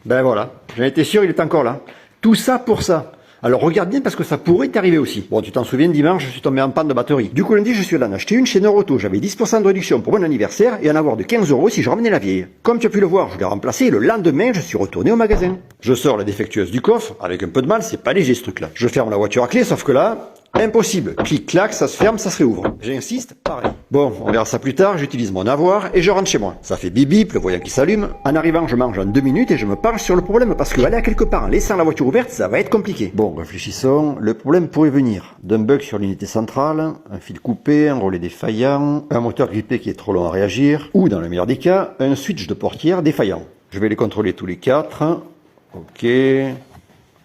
Ben voilà, j'en étais sûr, il est encore là. Tout ça pour ça. Alors regarde bien parce que ça pourrait t'arriver aussi. Bon, tu t'en souviens, dimanche, je suis tombé en panne de batterie. Du coup, lundi, je suis allé en acheter une chez Neuroto. J'avais 10% de réduction pour mon anniversaire et en avoir de 15 € si je ramenais la vieille. Comme tu as pu le voir, je l'ai remplacée et le lendemain, je suis retourné au magasin. Je sors la défectueuse du coffre. Avec un peu de mal, c'est pas léger ce truc-là. Je ferme la voiture à clé, sauf que là... impossible. Clic-clac, ça se ferme, ça se réouvre. J'insiste, pareil. Bon, on verra ça plus tard, j'utilise mon avoir et je rentre chez moi. Ça fait bip bip, le voyant qui s'allume. En arrivant, je mange en 2 minutes et je me penche sur le problème parce que aller à quelque part en laissant la voiture ouverte, ça va être compliqué. Bon, réfléchissons. Le problème pourrait venir d'un bug sur l'unité centrale, un fil coupé, un relais défaillant, un moteur grippé qui est trop long à réagir, ou dans le meilleur des cas, un switch de portière défaillant. Je vais les contrôler tous les 4.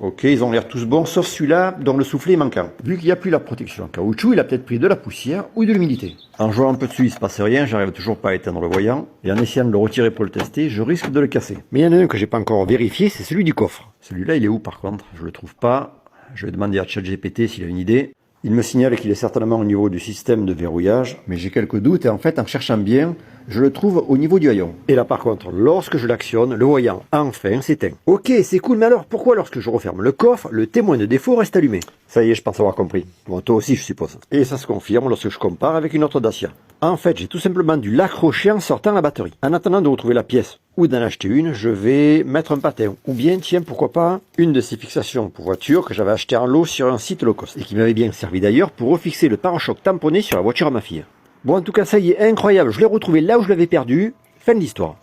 Ok, ils ont l'air tous bons, sauf celui-là dont le soufflet est manquant. Vu qu'il n'y a plus la protection en caoutchouc, il a peut-être pris de la poussière ou de l'humidité. En jouant un peu dessus, il se passe rien, j'arrive toujours pas à éteindre le voyant. Et en essayant de le retirer pour le tester, je risque de le casser. Mais il y en a un que j'ai pas encore vérifié, c'est celui du coffre. Celui-là, il est où par contre? Je le trouve pas. Je vais demander à ChatGPT s'il a une idée. Il me signale qu'il est certainement au niveau du système de verrouillage, mais j'ai quelques doutes et en fait, en cherchant bien, je le trouve au niveau du haillon. Et là par contre, lorsque je l'actionne, le voyant enfin s'éteint. Ok, c'est cool, mais alors pourquoi lorsque je referme le coffre, le témoin de défaut reste allumé? Ça y est, je pense avoir compris. Bon, toi aussi je suppose. Et ça se confirme lorsque je compare avec une autre Dacia. En fait, j'ai tout simplement dû l'accrocher en sortant la batterie. En attendant de retrouver la pièce ou d'en acheter une, je vais mettre un patin. Ou bien, tiens, pourquoi pas, une de ces fixations pour voiture que j'avais acheté en lot sur un site low cost. Et qui m'avait bien servi d'ailleurs pour refixer le pare-choc tamponné sur la voiture à ma fille. Bon, en tout cas, ça y est, incroyable, je l'ai retrouvé là où je l'avais perdu. Fin de l'histoire.